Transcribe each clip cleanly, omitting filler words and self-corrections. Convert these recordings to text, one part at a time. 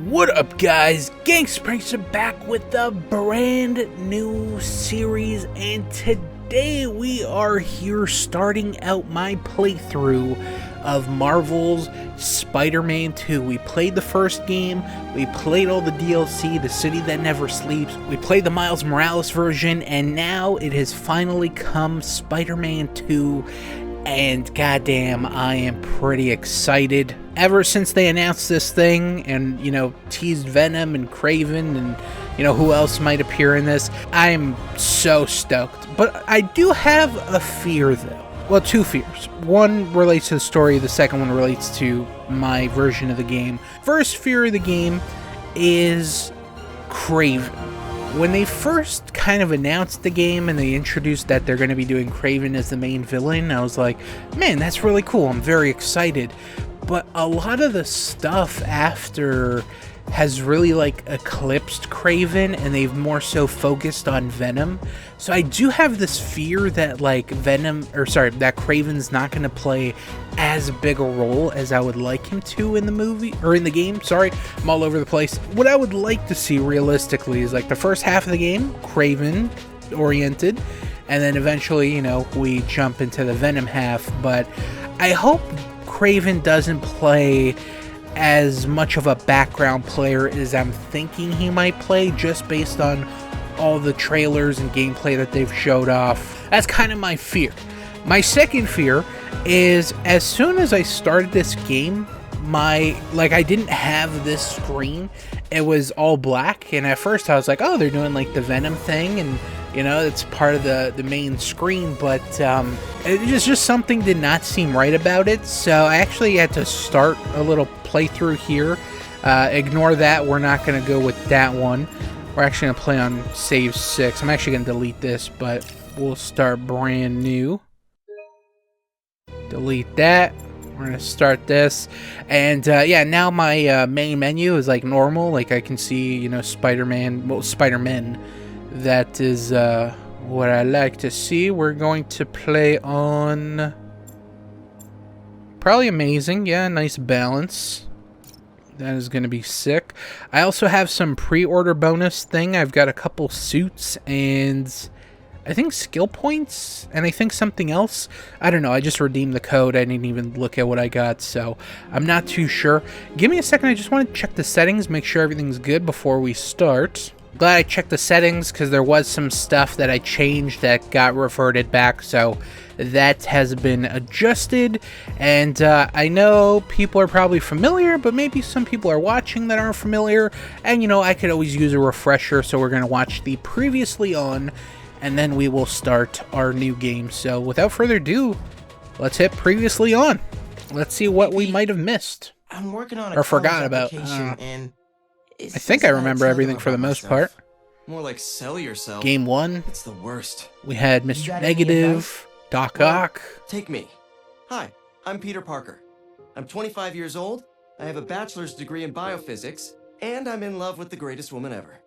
What up, guys? GangstaPranksta back with a brand new series, and today we are here starting out my playthrough of Marvel's Spider-Man 2. We played the first game, we played all the DLC, The City That Never Sleeps, we played the Miles Morales version, and now it has finally come Spider-Man 2. And goddamn, I am pretty excited. Ever since they announced this thing and, teased Venom and Kraven and, who else might appear in this, I am so stoked. But I do have a fear, though. Well, two fears. One relates to the story, the second one relates to my version of the game. First fear of the game is Kraven. When they first kind of announced the game and they introduced that they're going to be doing Kraven as the main villain, I was like, man, that's really cool. I'm very excited. But a lot of the stuff after has really eclipsed Kraven, and they've more so focused on Venom. So I do have this fear that that Kraven's not going to play as big a role as I would like him to in the movie, or in the game, sorry, I'm all over the place. What I would like to see realistically is the first half of the game, Kraven oriented, and then eventually, we jump into the Venom half, but I hope Kraven doesn't play as much of a background player as I'm thinking he might play, just based on all the trailers and gameplay that they've showed off. That's kind of my fear. My second fear is, as soon as I started this game, I didn't have this screen. It was all black, and at first I was like, oh, they're doing the Venom thing, and it's part of the main screen, but it just something did not seem right about it, so I actually had to start a little playthrough here. Ignore that, we're not going to go with that one. We're actually going to play on save 6. I'm actually going to delete this, but we'll start brand new. Delete that. We're going to start this, and yeah, now my main menu is normal, I can see, Spider-Man. That is what I like to see. We're going to play on probably amazing. Yeah, nice balance. That is going to be sick. I also have some pre-order bonus thing. I've got a couple suits and I think skill points, and I think something else. I don't know. I just redeemed the code. I didn't even look at what I got, so I'm not too sure. Give me a second. I just want to check the settings, make sure everything's good before we start. Glad I checked the settings, because there was some stuff that I changed that got reverted back, so that has been adjusted. And I know people are probably familiar, but maybe some people are watching that aren't familiar, and I could always use a refresher, so we're going to watch the previously on, and then we will start our new game. So without further ado, let's hit previously on. Let's see what we might have missed I'm working on or forgot about. and I think I remember everything for the most part. More like sell yourself. Game 1. It's the worst. We had Mr. Negative, Doc Ock. Take me. Hi, I'm Peter Parker. I'm 25 years old. I have a bachelor's degree in biophysics, and I'm in love with the greatest woman ever.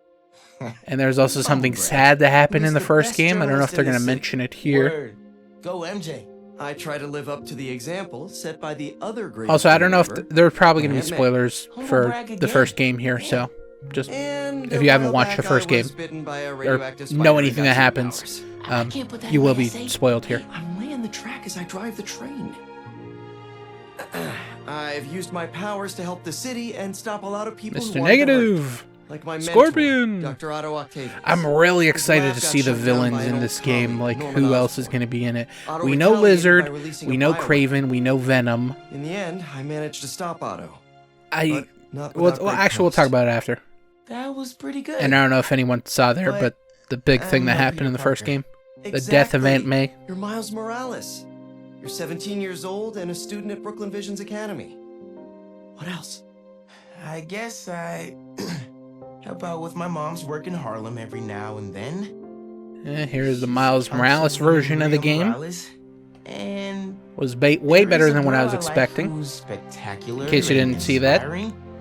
And there's also something sad that happened in the first game. I don't know if they're going to mention it here. Word. Go MJ. I try to live up to the example set by the other great. Also, I don't know if there's probably going to be spoilers for the first game here, so just if you haven't watched the first game or know anything that happens, you will be spoiled here. I'm laying the track as I drive the train. I've used my powers to help the city and stop a lot of people. Mr. Negative. Like my Scorpion! mentor, Dr. Otto Octavius. I'm really excited to see the villains in this game, who else is going to be in it. We know Lizard, we know Kraven, we know Venom. In the end, I managed to stop Otto. We'll talk about it after. That was pretty good. And I don't know if anyone saw there, but the big thing that happened in the first game. The death of Aunt May. You're Miles Morales. You're 17 years old and a student at Brooklyn Visions Academy. What else? I guess I help out with my mom's work in Harlem every now and then. Here's the Miles Morales version of the game. And was way better than what I was expecting. In case you didn't see that,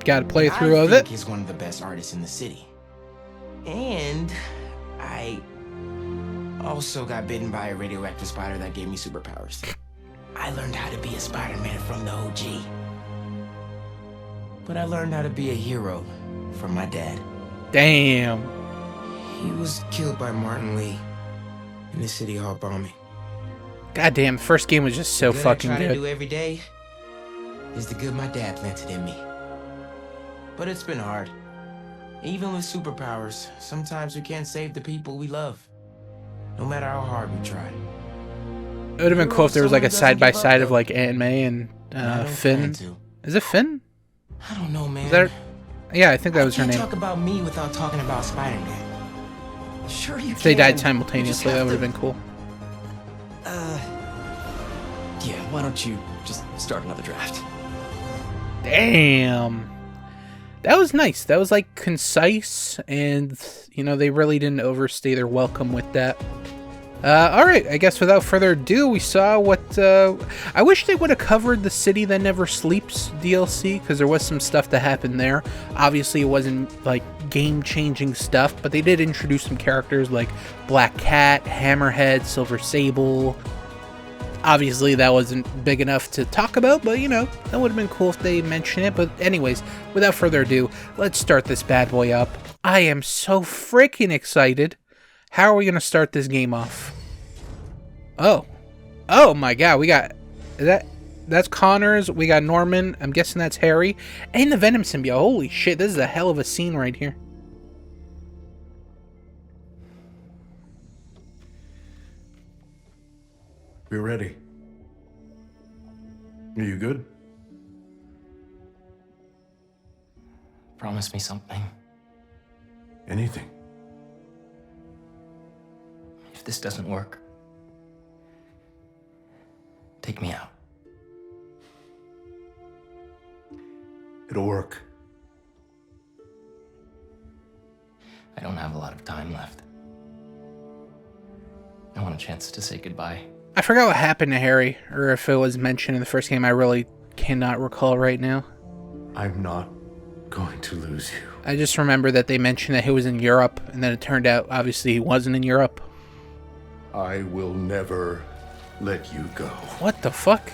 got a playthrough of it. He's one of the best artists in the city. And I also got bitten by a radioactive spider that gave me superpowers. I learned how to be a Spider-Man from the OG. But I learned how to be a hero from my dad. Damn. He was killed by Martin Lee in the City Hall bombing. Goddamn, the first game was just so The good fucking I try to good. do every day is the good my dad planted in me. But it's been hard. Even with superpowers, sometimes we can't save the people we love, no matter how hard we try. It would have been cool if there was like a Someone doesn't give up, side-by-side of though. like Aunt May and I don't Finn. plan to. Is it Finn? I don't know, man. Is that? Yeah, I think that was her I name. can't talk about me without talking about Spider-Man. Sure you If they died can. simultaneously, You that just would have have been cool. Yeah, why don't you just start another draft? Damn. That was nice. That was like concise, and you know, they really didn't overstay their welcome with that. Alright, I guess without further ado, we saw what, I wish they would have covered the City That Never Sleeps DLC, because there was some stuff that happened there. Obviously, it wasn't, like, game-changing stuff, but they did introduce some characters like Black Cat, Hammerhead, Silver Sable. Obviously, that wasn't big enough to talk about, but, you know, that would have been cool if they mentioned it. But anyways, without further ado, let's start this bad boy up. I am so freaking excited. How are we going to start this game off? Oh. Oh my god, we got... That's Connors, we got Norman, I'm guessing that's Harry, and the Venom symbiote. Holy shit, this is a hell of a scene right here. We're ready. Are you good? Promise me something. Anything. If this doesn't work, take me out. It'll work. I don't have a lot of time left. I want a chance to say goodbye. I forgot what happened to Harry, or if it was mentioned in the first game. I really cannot recall right now. I'm not going to lose you. I just remember that they mentioned that he was in Europe, and then it turned out, obviously, he wasn't in Europe. I will never let you go. What the fuck?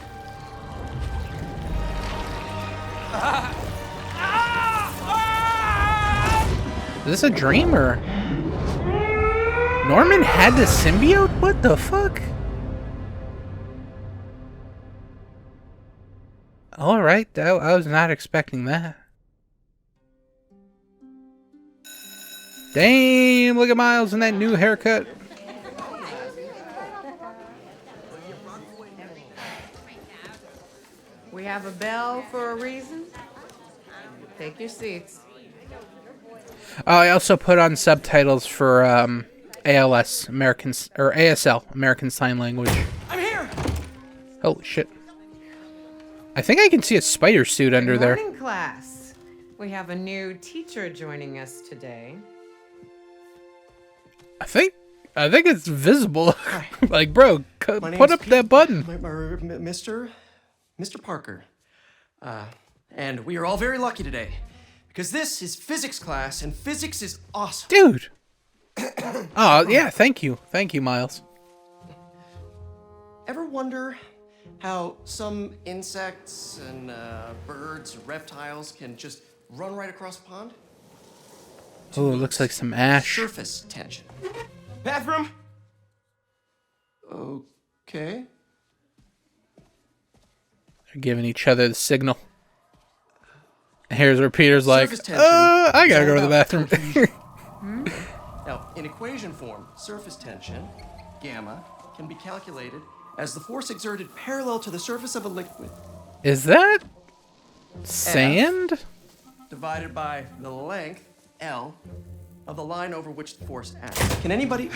Is this a dream, or... Norman had the symbiote? What the fuck? Alright, I was not expecting that. Damn, look at Miles in that new haircut. We have a bell for a reason. Take your seats. Oh, I also put on subtitles for ALS, or ASL, American Sign Language. I'm here! Holy shit. I think I can see a spider suit under there. Morning class. We have a new teacher joining us today. I think it's visible. Like, bro, My put name's up that button. Mr. Parker. And we are all very lucky today. Because this is physics class, and physics is awesome. Dude. Oh, yeah, thank you. Thank you, Miles. Ever wonder how some insects and birds, reptiles can just run right across a pond? Oh, it looks like some ash. Surface tension. Bathroom? Okay. They're giving each other the signal. Here's where Peter's like, Surface tension I gotta is go to all the about bathroom. confusion. Now, in equation form, surface tension, gamma, can be calculated as the force exerted parallel to the surface of a liquid Is that sand? divided by the length, L, of the line over which the force acts. Can anybody...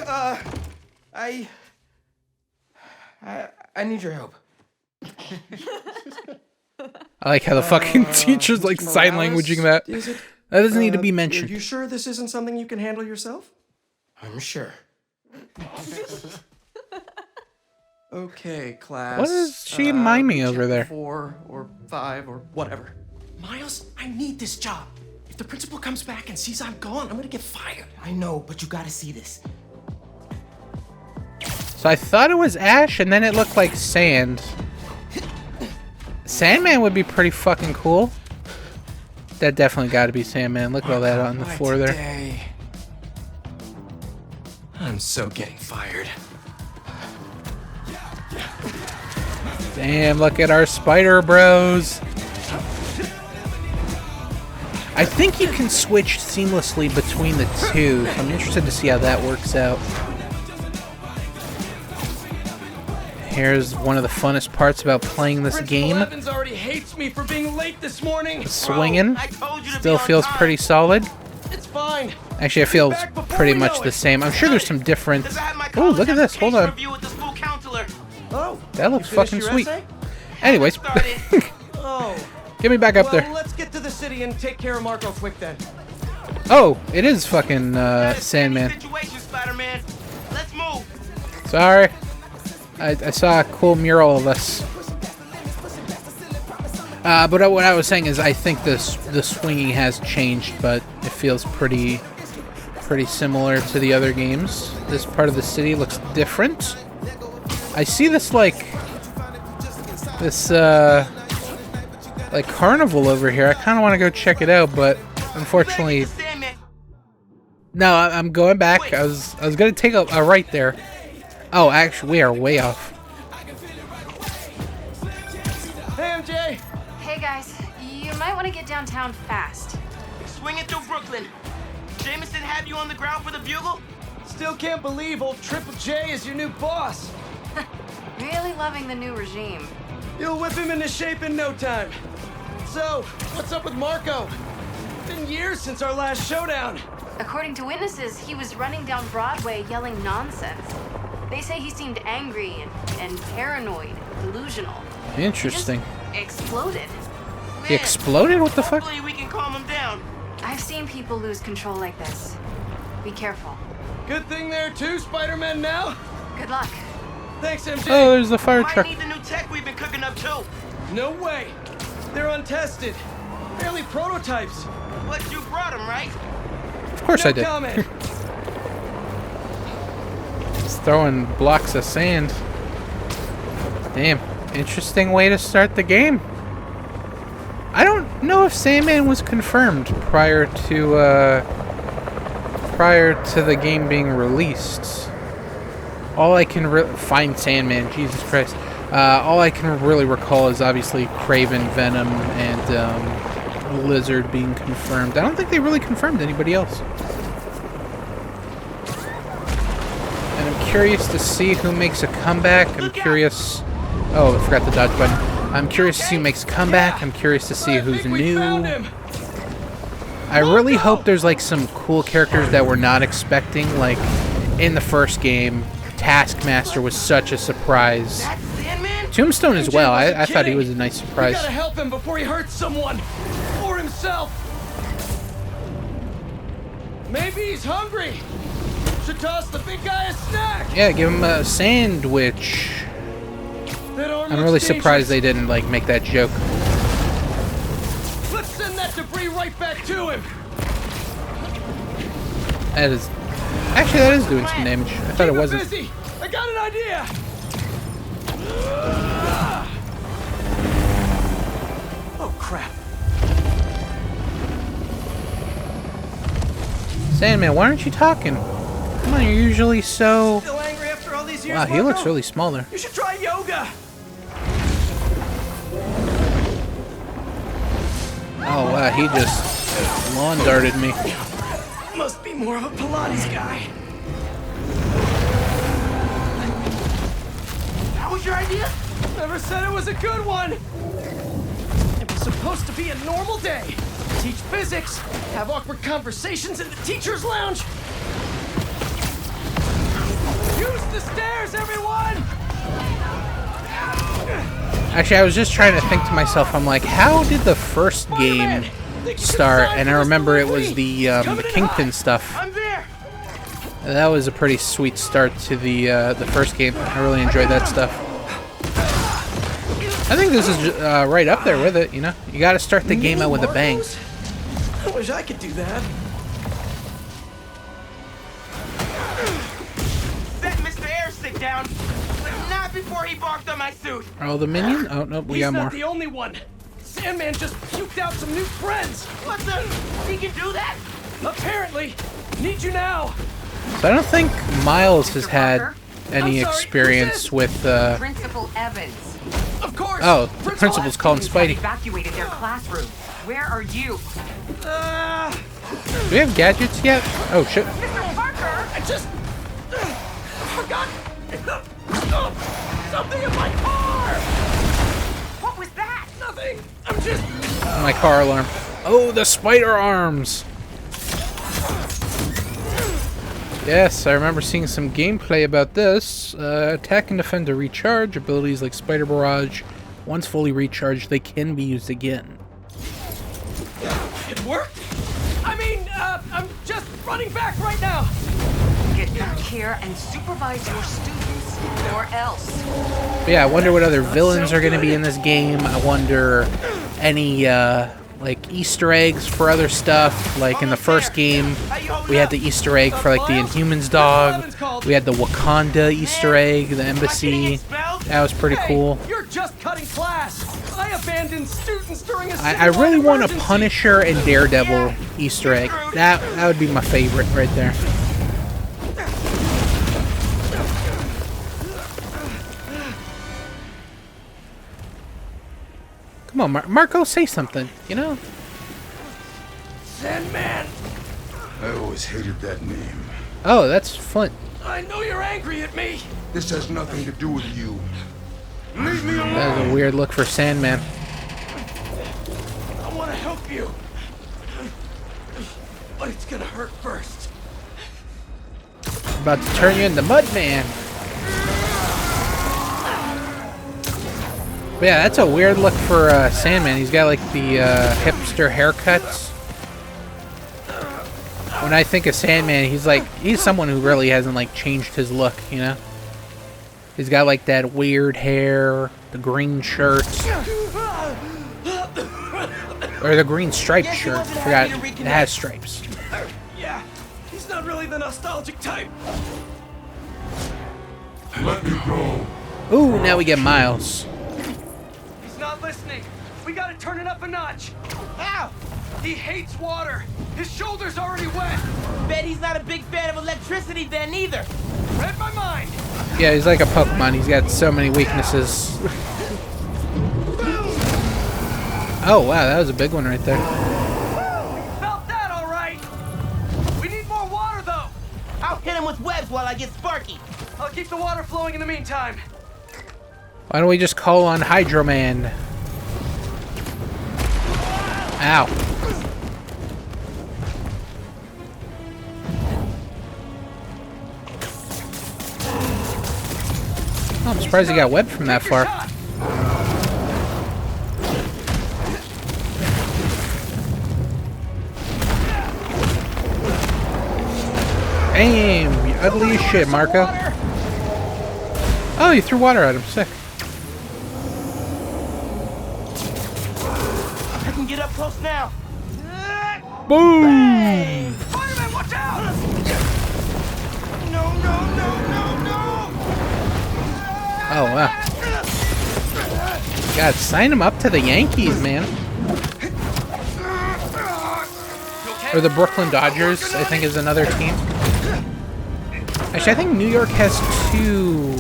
I need your help. I like how the fucking teacher's like Mr. sign Morales, languaging that. is it? That doesn't need to be Are mentioned. you sure this isn't something you can handle yourself? I'm sure. Okay, class. What is she miming check over there? 4 or 5 or whatever. Miles, I need this job. If the principal comes back and sees I'm gone, I'm gonna get fired. I know, but you gotta see this. So I thought it was ash, and then it looked like sand. Sandman would be pretty fucking cool. That definitely got to be Sandman. Look at all that on the floor there. Today. I'm so getting fired. Damn, look at our spider bros. I think you can switch seamlessly between the two, so I'm interested to see how that works out. Here's one of the funnest parts about playing this game. Evans already hates me for being late this morning. Swinging I told you to still be on feels time. pretty solid. It's fine. Actually, it feels pretty much the same. I'm sure there's some different... Oh, look at this. Hold on. Oh, That looks you finished fucking your sweet. essay? Anyways, Oh. get me back up Well, there. let's get to the city and take care of Marco quick then. Oh, it is fucking Sandman. Let's move. Sorry. I saw a cool mural of us. But what I was saying is I think the swinging has changed, but it feels pretty similar to the other games. This part of the city looks different. I see this like carnival over here. I kind of want to go check it out, but unfortunately, no. I'm going back. I was gonna take a right there. Oh, actually, we are way off. Hey, MJ. Hey guys, you might want to get downtown fast. Swing it through Brooklyn. Jameson had you on the ground for the bugle? Still can't believe old Triple J is your new boss. Really loving the new regime. You'll whip him into shape in no time. So, what's up with Marco? Been years since our last showdown. According to witnesses, he was running down Broadway yelling nonsense. They say he seemed angry and paranoid, delusional. Interesting. He just exploded. He exploded? What the fuck? Hopefully we can calm him down. I've seen people lose control like this. Be careful. Good thing there are two Spider-Men now. Good luck. Thanks, MJ. Oh, there's the fire Might truck. need the new tech we've been cooking up too. No way. They're untested. Barely prototypes. But you brought him, right? Of course I did. Comment. He's throwing blocks of sand. Damn. Interesting way to start the game. I don't know if Sandman was confirmed prior to the game being released. All I can find Sandman, Jesus Christ. All I can really recall is obviously Kraven, Venom, and Lizard being confirmed. I don't think they really confirmed anybody else. And I'm curious to see who makes a comeback. I'm curious... Oh, I forgot the dodge button. I'm curious to see who makes a comeback. I'm curious to see who's new. I really hope there's like some cool characters that we're not expecting. Like in the first game, Taskmaster was such a surprise. That's Sandman? Tombstone as well. I thought he was a nice We surprise. gotta help him before he hurts someone. Or himself. Maybe he's hungry. Should toss the big guy a snack. Yeah, give him a sandwich. I'm really surprised they didn't like make that joke. Let's send that debris right back to him. That is doing some damage. I thought it wasn't. Busy. I got an idea. Oh crap. Sandman, why aren't you talking? Come on, you're usually so... Still angry after all these years? Wow, he looks Marco? really small there. You should try yoga. Oh wow, he just lawn darted me. Must be more of a Pilates guy. That was your idea? Never said it was a good one. It was supposed to be a normal day. Teach physics, have awkward conversations in the teacher's lounge. Use the stairs, everyone! Actually, I was just trying to think to myself, I'm like, how did the first game start? And I remember it was the Kingpin stuff. I'm there. That was a pretty sweet start to the first game. I really enjoyed that stuff. I think this is right up there with it, you know? You gotta start the game out with a bang. I wish I could do that. Set Mr. Airstick down, but not before he barked on my suit. Oh, the minion? Oh, nope, we He's got not more. the only one. Sandman just puked out some new friends. What the? He can do that? Apparently. Need you now. So I don't think Miles has had Parker? any I'm sorry, experience who's with, Principal Evans. Of course. oh, the principal's calling Spidey. Evacuated their classroom. Where are you? Do we have gadgets yet? Oh, shit. Mr. Parker! I just forgot something in my car. What was that? Nothing. I'm just. My car alarm. Oh, the spider arms. Yes, I remember seeing some gameplay about this. Attack and defend to recharge. Abilities like Spider Barrage. Once fully recharged, they can be used again. It worked. I mean, I'm just running back right now. Get back here and supervise your students, or else. But yeah, I wonder what other villains are going to be in this game. I wonder any, like, Easter eggs for other stuff. Like in the first game, we had the Easter egg for, like, the Inhumans dog. We had the Wakanda Easter egg, the embassy. That was pretty cool. You're just cutting class. I abandoned students during a I really want a Punisher and Daredevil Easter egg. That would be my favorite right there. Come on, Marco, say something, you know? Sandman. I always hated that name. Oh, that's Flint. I know you're angry at me. This has nothing to do with you. Leave me alone! That was a weird look for Sandman. I want to help you. But it's gonna hurt first. About to turn you into Mudman. But yeah, that's a weird look for Sandman. He's got like the hipster haircuts. When I think of Sandman, he's someone who really hasn't like changed his look, you know? He's got like that weird hair, the green shirt. Or the green striped shirt. I forgot. It has stripes. Yeah, he's not really the nostalgic type. Let me go. Ooh, now we get Miles. He's not listening. We gotta turn it up a notch. Ow! He hates water. His shoulder's already wet. Bet he's not a big fan of electricity then either. Read my mind. Yeah, he's like a Pokemon. He's got so many weaknesses. Oh, wow, that was a big one right there. Felt that all right. We need more water, though. I'll hit him with webs while I get Sparky. I'll keep the water flowing in the meantime. Why don't we just call on Hydro Man? Ow. Oh, I'm surprised he got wet from that far. Aim! You ugly as shit, Marco. Oh, you threw water at him. Sick. I can get up close now. Boom! Spider-Man, watch out! No, no, no, no, no! Oh, wow. God, sign him up to the Yankees, man. Or the Brooklyn Dodgers, I think, is another team. Actually, I think New York has 2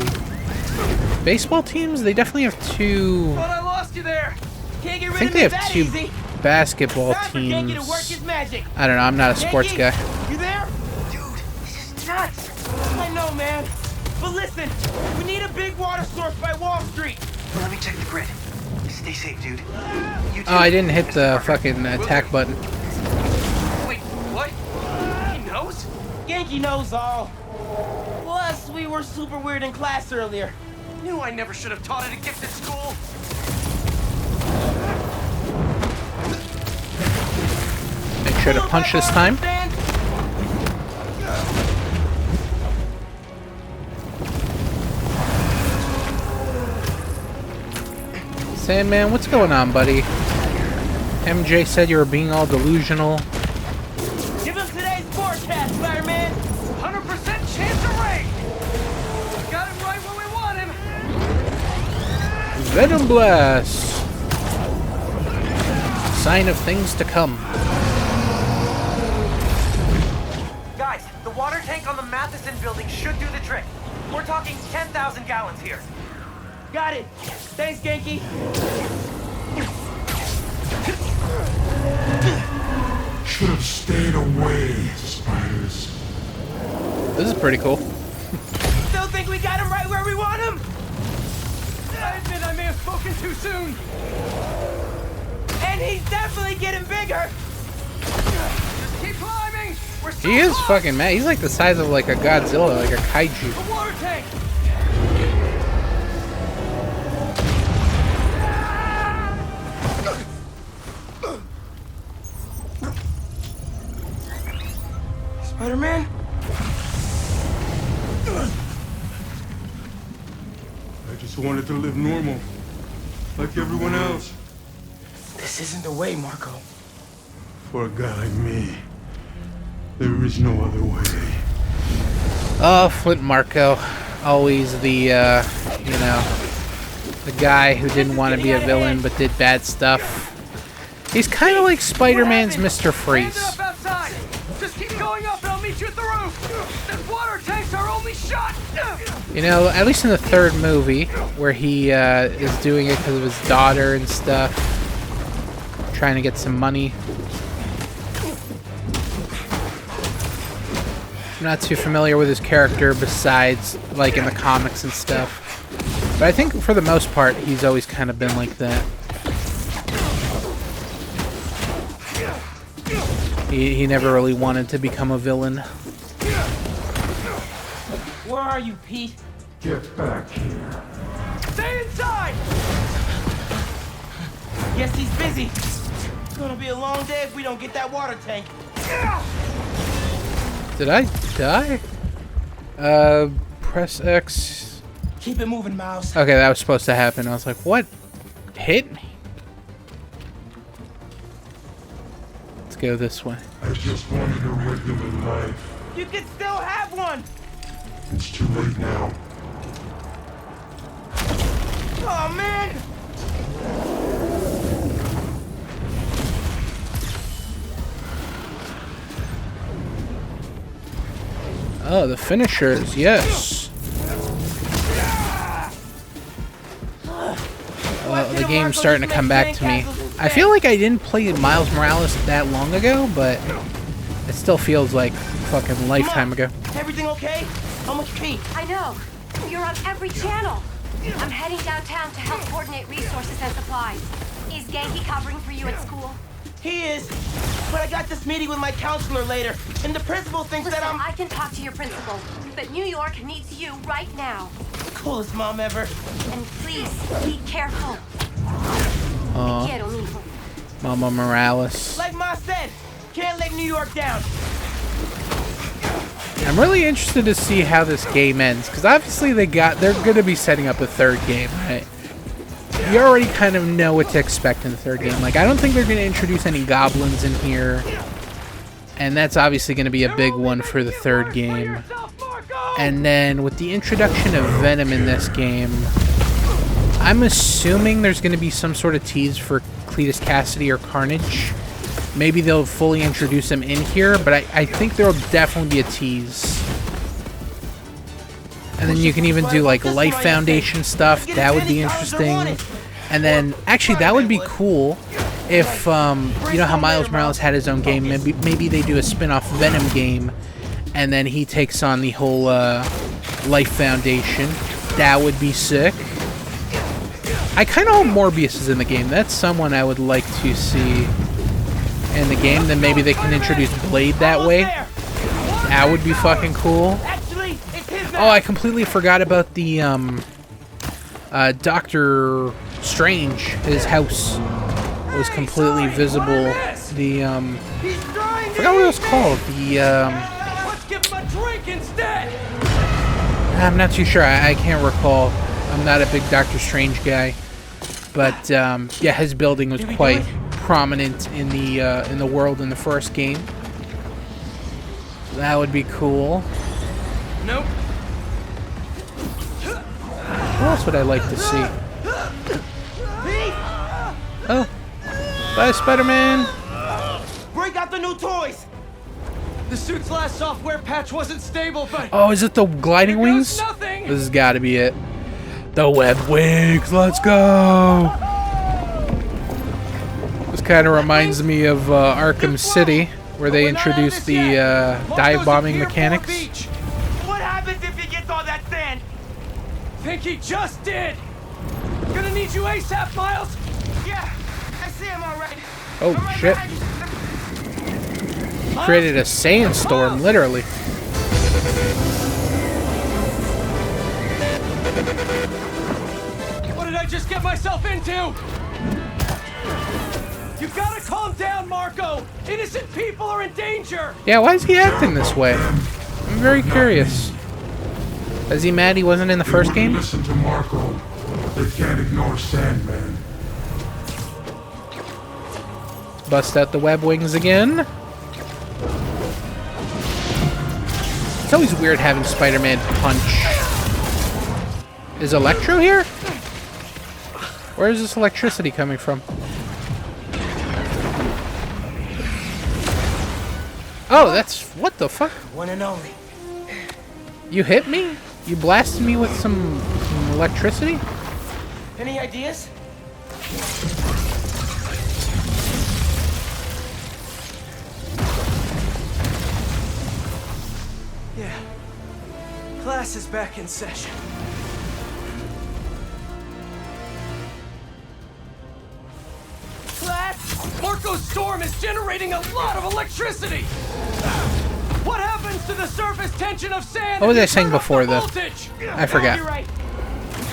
baseball teams. They definitely have 2. Thought I lost you there. Can't get I rid think of they me have that 2 easy. basketball Time for Genki to work teams. his magic. I don't know. I'm not a sports guy. You there? Dude, this is nuts. I know, man. But listen, we need a big water source by Wall Street. Let me check the grid. Stay safe, dude. You Oh, I didn't hit the fucking attack button. Wait, what? He knows? Genki knows all. Plus, we were super weird in class earlier. Knew I never should have taught at a gifted school. Make sure to punch this time. Sandman, what's going on, buddy? MJ said you were being all delusional. Give him today's forecast, Spider-Man. 100% chance of rain. Got him right where we want him. Venom Blast! sign of things to come. Guys, the water tank on the Matheson building should do the trick. We're talking 10,000 gallons here. Got it. Thanks, Genki. Should have stayed away, spiders. This is pretty cool. Still think we got him right where we want him? I admit I may have spoken too soon. And he's definitely getting bigger. Just keep climbing. We're so He is close. fucking mad. He's like the size of like a Godzilla, like a kaiju. The water tank. Spider-Man? I just wanted to live normal, like everyone else. This isn't the way, Marco. For a guy like me, there is no other way. Oh, Flint Marco. Always the, you know, the guy who didn't want to be a villain but did bad stuff. He's kind of like Spider-Man's Mr. Stand Freeze. up outside. Just keep going up and I'll meet you at the roof. This water tank's our only shot. You know, at least in the third movie, where he is doing it because of his daughter and stuff, trying to get some money. I'm not too familiar with his character besides, like, in the comics and stuff. But I think for the most part, he's always kind of been like that. He never really wanted to become a villain. Where are you, Pete? Get back here. Stay inside. Guess he's busy. It's gonna be a long day if we don't get that water tank. Did I die? Press X. Keep it moving, Miles. Okay, that was supposed to happen. I was like, what? Hit me? Let's go this way. I just wanted a regular life. You can still have one! It's too late now. Oh, man! Oh, the finishers, yes. Oh, the game's starting to come back to me. I feel like I didn't play Miles Morales that long ago, but it still feels like fucking lifetime ago. Everything okay? How much Pete? I know. You're on every channel. I'm heading downtown to help coordinate resources and supplies. Is Genki covering for you at school? He is. But I got this meeting with my counselor later, and the principal thinks Listen, that I'm I can talk to your principal, but New York needs you right now. the coolest mom ever. And please, be careful. Aw, Quiero, mijo. Mama Morales. Like Ma said, can't let New York down. I'm really interested to see how this game ends, because obviously they're going to be setting up a third game, right? You already kind of know what to expect in the third game. Like, I don't think they're going to introduce any goblins in here, and that's obviously going to be a big one for the third game. And then with the introduction of Venom in this game, I'm assuming there's going to be some sort of tease for Cletus Cassidy or Carnage. Maybe they'll fully introduce him in here, but I think there'll definitely be a tease. And then you can even do like Life Foundation stuff. That would be interesting. And then actually that would be cool if you know how Miles Morales had his own game. Maybe they do a spin-off Venom game, and then he takes on the whole Life Foundation. That would be sick. I kind of hope Morbius is in the game. That's someone I would like to see in the game. Then maybe they can introduce Blade that way. That would be fucking cool. Actually, it's his Oh, I completely forgot about the Doctor Strange. His house was completely visible. The I forgot what it was called. The Let's give him a drink instead. I'm not too sure. I can't recall. I'm not a big Doctor Strange guy, but yeah, his building was quite prominent in the world in the first game. That would be cool. Nope. What else would I like to see? Oh, Bye, Spider-Man. Break out the new toys. The suit's last software patch wasn't stable, but Oh, is it the gliding here goes wings? nothing. This has got to be it. The web wings. Let's go. This kind of reminds me of Arkham City, where they introduced the dive bombing mechanics. What happens if he gets all that sand? Think he just did. Gonna need you ASAP, Miles. Yeah, I see him all right. Oh, All right, shit. behind you. Created a sandstorm, literally. What did I just get myself into? You gotta calm down, Marco. Innocent people are in danger. Yeah, why is he acting this way? I'm very curious. Is he mad he wasn't in the They first wouldn't game? Listen to Marco. They can't ignore Sandman. Bust out the web wings again. It's always weird having Spider-Man punch. Is Electro here? Where is this electricity coming from? Oh, that's... what the fuck? One and only. You hit me? You blasted me with some electricity? Any ideas? Yeah. Class is back in session. Class? Marco's storm is generating a lot of electricity. What happens to the surface tension of sand? What was if I you saying turn up before, the though? voltage? I forgot. You're right.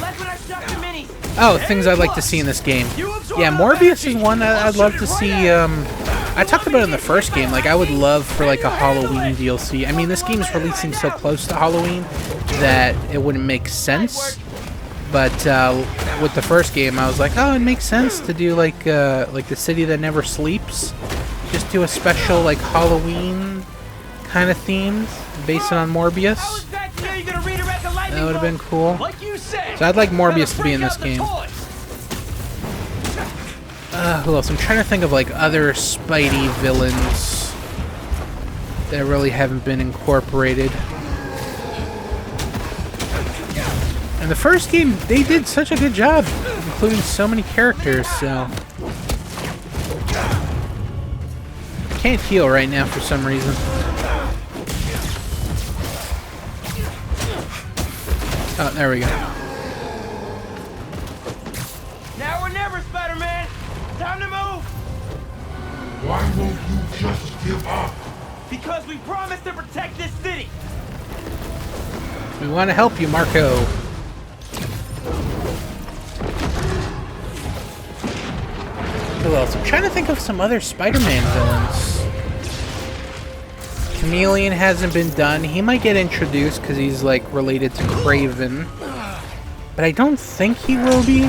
That's when I struck the minis. Oh, things I'd like to see in this game. Yeah, Morbius is one I'd love to see. I talked about it in the first game. Like, I would love for like a Halloween DLC. I mean, this game is releasing so close to Halloween that it wouldn't make sense. But with the first game, I was like, oh, it makes sense to do like the city that never sleeps. Just do a special like Halloween kind of theme based on Morbius. That would have been cool. Like you said, So I'd like Morbius to be in this game. Who else? I'm trying to think of like other Spidey villains that really haven't been incorporated. In the first game, they did such a good job, including so many characters, so... Can't heal right now for some reason. Oh, there we go. Now or never, Spider-Man. Time to move. Why won't you just give up? Because we promised to protect this city. We want to help you, Marco. Who else? I'm trying to think of some other Spider-Man villains. Chameleon hasn't been done. He might get introduced because he's like related to Kraven. But I don't think he will be.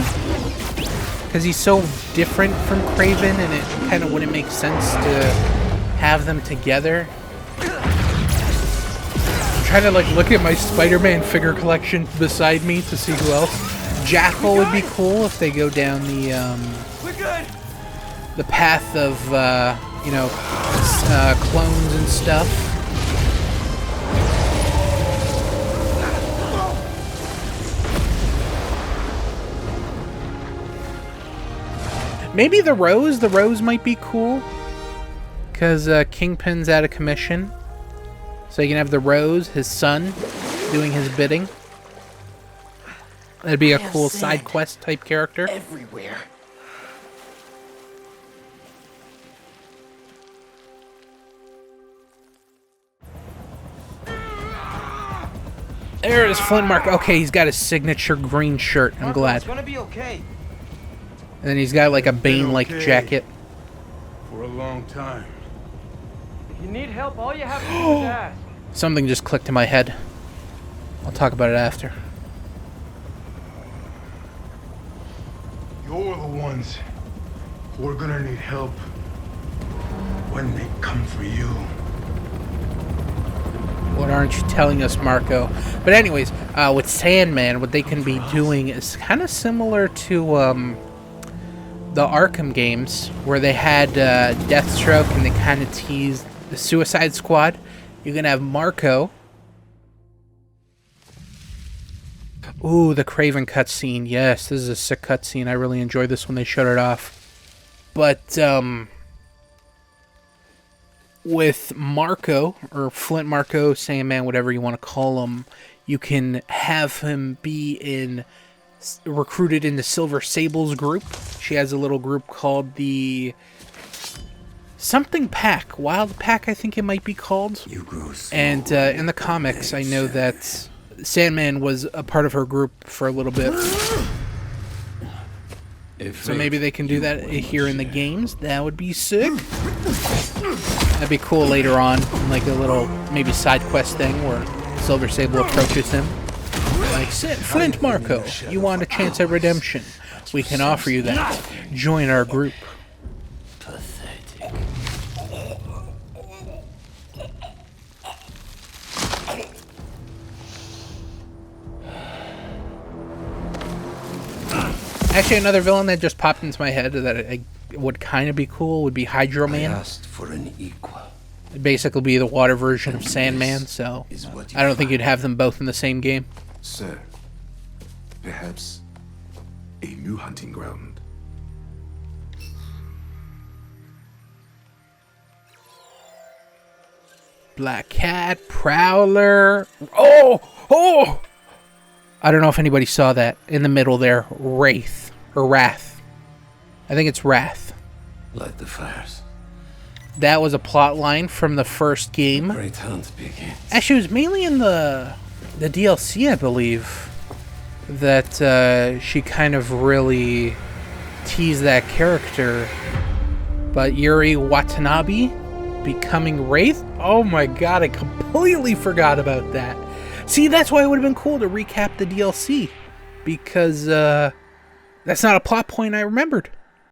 Because he's so different from Kraven and it kind of wouldn't make sense to have them together. I'm trying to like look at my Spider-Man figure collection beside me to see who else. Jackal would be cool if they go down the path of you know, clones and stuff. Maybe the Rose might be cool because Kingpin's out of commission, so you can have the Rose, his son, doing his bidding. That'd be a cool side quest type character. Everywhere. There is Flint Mark. Okay, he's got his signature green shirt. I'm glad. It's gonna be okay. And then he's got like a Bane-like okay. jacket. For a long time. If you need help, all you have to do is ask. Something just clicked in my head. I'll talk about it after. You're the ones who are gonna need help when they come for you. What aren't you telling us, Marco? But anyways, with Sandman, what they can be doing is kind of similar to the Arkham games, where they had Deathstroke and they kind of teased the Suicide Squad. You're gonna have Marco. Ooh, the Kraven cutscene. Yes, this is a sick cutscene. I really enjoyed this when they showed it off. But with Marco, or Flint Marco, Sandman, whatever you want to call him, you can have him be recruited in the Silver Sable's group. She has a little group called the something Pack, Wild Pack, I think it might be called. And in the comics, I know that Sandman was a part of her group for a little bit. So maybe they can do that here in the games. That would be sick. That'd be cool later on, like a little maybe side quest thing where Silver Sable approaches him. Like, Flint Marco, you want a chance at redemption? We can offer you that. Join our group. Pathetic. Actually, another villain that just popped into my head that would kind of be cool would be Hydro Man. I asked for an equal. It'd basically be the water version of Sandman, so I don't think you'd have them both in the same game. Sir, perhaps a new hunting ground. Black Cat, Prowler. Oh! I don't know if anybody saw that in the middle there. Wraith. Or Wrath. I think it's Wrath. Light the fires. That was a plot line from the first game. Great hunt begins. Actually, it was mainly in the DLC, I believe, that she kind of really teased that character. But Yuri Watanabe becoming Wraith? Oh my god, I completely forgot about that. See, that's why it would have been cool to recap the DLC. Because that's not a plot point I remembered.